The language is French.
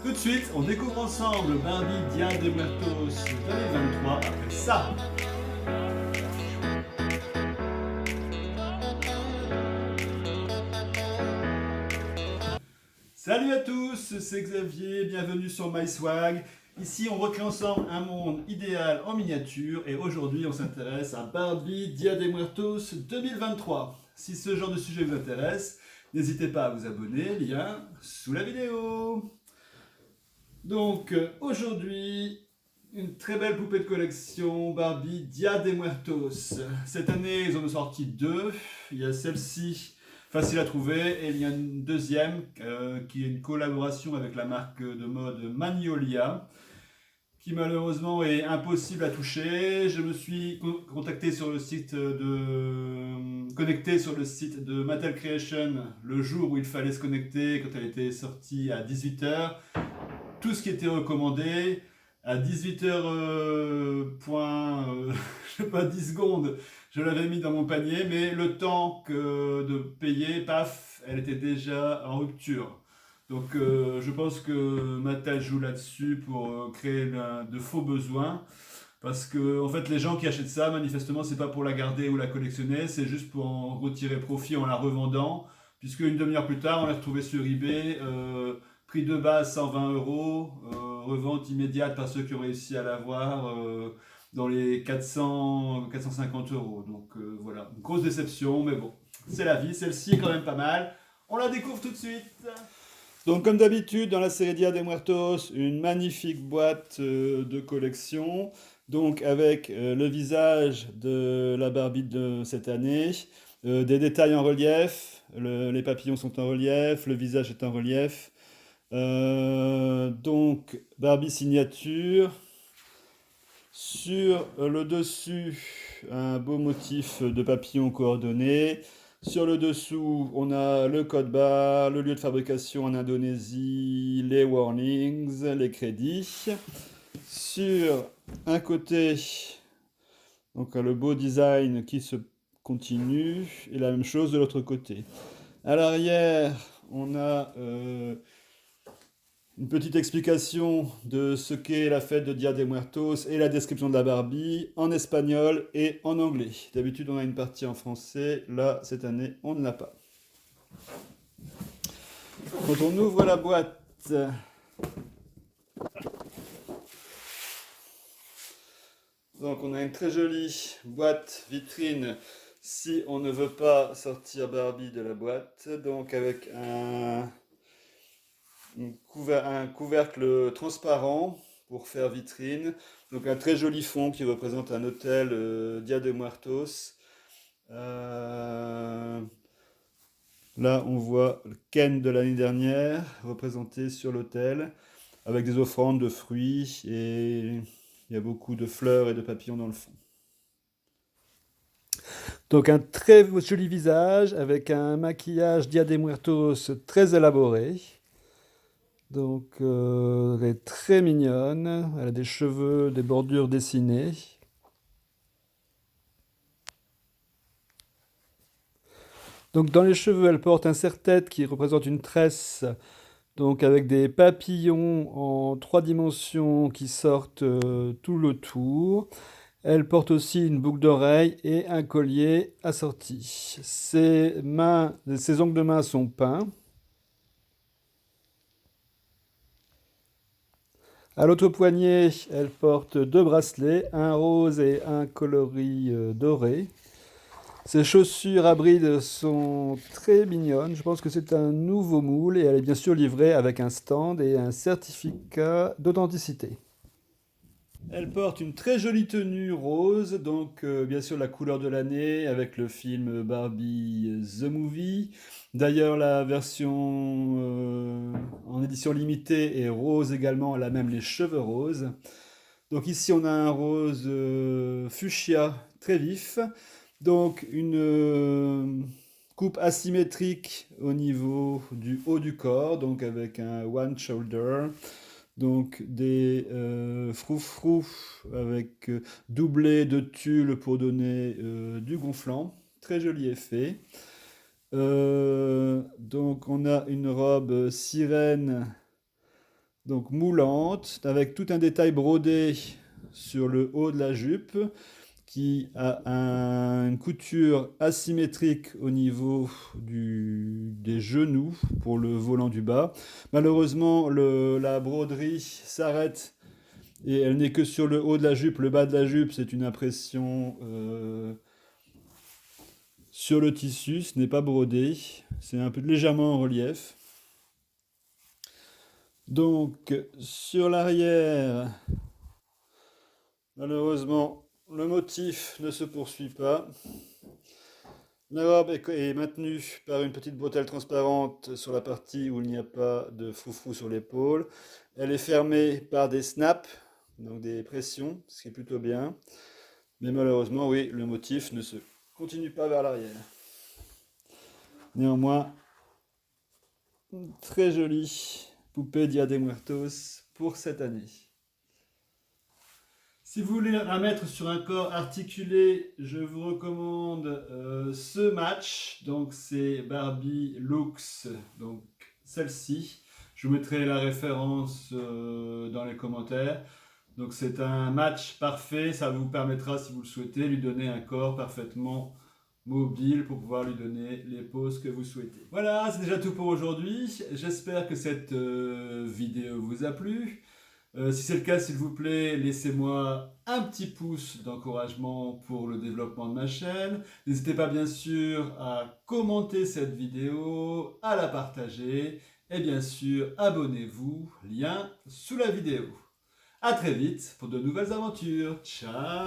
Tout de suite, on découvre ensemble Barbie Dia de Muertos 2023 après ça. Salut à tous, c'est Xavier, bienvenue sur MySwag. Ici, on recrée ensemble un monde idéal en miniature et aujourd'hui, on s'intéresse à Barbie Dia de Muertos 2023. Si ce genre de sujet vous intéresse, n'hésitez pas à vous abonner, lien sous la vidéo. Donc, aujourd'hui, une très belle poupée de collection Barbie Dia de Muertos. Cette année, ils en ont sorti deux. Il y a celle-ci, facile à trouver, et il y a une deuxième qui est une collaboration avec la marque de mode Magnolia, qui malheureusement est impossible à toucher. Je me suis contacté sur le site connecté sur le site de Mattel Creation le jour où il fallait se connecter, quand elle était sortie à 18h. Tout ce qui était recommandé, à 18h, je sais pas, 10 secondes, je l'avais mis dans mon panier, mais le temps de payer, paf, elle était déjà en rupture. Donc je pense que Mattel joue là-dessus pour créer de faux besoins. Parce que en fait, les gens qui achètent ça, manifestement, c'est pas pour la garder ou la collectionner, c'est juste pour en retirer profit en la revendant. Puisque une demi-heure plus tard, on l'a retrouvée sur eBay, prix de base 120 euros, revente immédiate par ceux qui ont réussi à l'avoir dans les 400-450 euros. Donc voilà, une grosse déception, mais bon, c'est la vie. Celle-ci est quand même pas mal. On la découvre tout de suite. Donc comme d'habitude dans la série Dia de Muertos, une magnifique boîte de collection, donc avec le visage de la Barbie de cette année, des détails en relief, les papillons sont en relief, le visage est en relief, donc Barbie signature, sur le dessus un beau motif de papillons coordonnés. Sur le dessous, on a le code barre, le lieu de fabrication en Indonésie, les warnings, les crédits. Sur un côté, donc le beau design qui se continue, et la même chose de l'autre côté. À l'arrière, on a une petite explication de ce qu'est la fête de Dia de Muertos et la description de la Barbie en espagnol et en anglais. D'habitude, on a une partie en français. Là, cette année, on ne l'a pas. Quand on ouvre la boîte, donc on a une très jolie boîte vitrine si on ne veut pas sortir Barbie de la boîte. Donc avec un couvercle transparent pour faire vitrine. Donc un très joli fond qui représente un hôtel Dia de Muertos. Là, on voit le Ken de l'année dernière représenté sur l'hôtel avec des offrandes de fruits et il y a beaucoup de fleurs et de papillons dans le fond. Donc un très joli visage avec un maquillage Dia de Muertos très élaboré. Donc elle est très mignonne, elle a des cheveux, des bordures dessinées. Donc dans les cheveux, elle porte un serre-tête qui représente une tresse, donc avec des papillons en 3 dimensions qui sortent tout le tour. Elle porte aussi une boucle d'oreille et un collier assorti. Ses ongles de main sont peints. À l'autre poignet, elle porte 2 bracelets, un rose et un coloris doré. Ses chaussures à brides sont très mignonnes. Je pense que c'est un nouveau moule et elle est bien sûr livrée avec un stand et un certificat d'authenticité. Elle porte une très jolie tenue rose, donc bien sûr la couleur de l'année avec le film Barbie The Movie. D'ailleurs la version en édition limitée est rose également, elle a même les cheveux roses. Donc ici on a un rose fuchsia très vif, donc une coupe asymétrique au niveau du haut du corps, donc avec un one shoulder. Donc des froufrous avec doublé de tulle pour donner du gonflant. Très joli effet. Donc on a une robe sirène Donc moulante, avec tout un détail brodé sur le haut de la jupe, qui a une couture asymétrique au niveau des genoux pour le volant du bas. Malheureusement, la broderie s'arrête et elle n'est que sur le haut de la jupe. Le bas de la jupe, c'est une impression sur le tissu, ce n'est pas brodé, c'est un peu légèrement en relief. Donc sur l'arrière, malheureusement, le motif ne se poursuit pas. La robe est maintenue par une petite bretelle transparente sur la partie où il n'y a pas de froufrou sur l'épaule. Elle est fermée par des snaps, donc des pressions, ce qui est plutôt bien. Mais malheureusement, oui, le motif ne se continue pas vers l'arrière. Néanmoins, une très jolie poupée Dia de Muertos pour cette année. Si vous voulez la mettre sur un corps articulé, je vous recommande ce match. Donc c'est Barbie Lux, donc celle-ci. Je vous mettrai la référence dans les commentaires. Donc c'est un match parfait, ça vous permettra, si vous le souhaitez, lui donner un corps parfaitement mobile pour pouvoir lui donner les poses que vous souhaitez. Voilà, c'est déjà tout pour aujourd'hui. J'espère que cette vidéo vous a plu. Si c'est le cas, s'il vous plaît, laissez-moi un petit pouce d'encouragement pour le développement de ma chaîne. N'hésitez pas bien sûr à commenter cette vidéo, à la partager et bien sûr abonnez-vous, lien sous la vidéo. A très vite pour de nouvelles aventures. Ciao!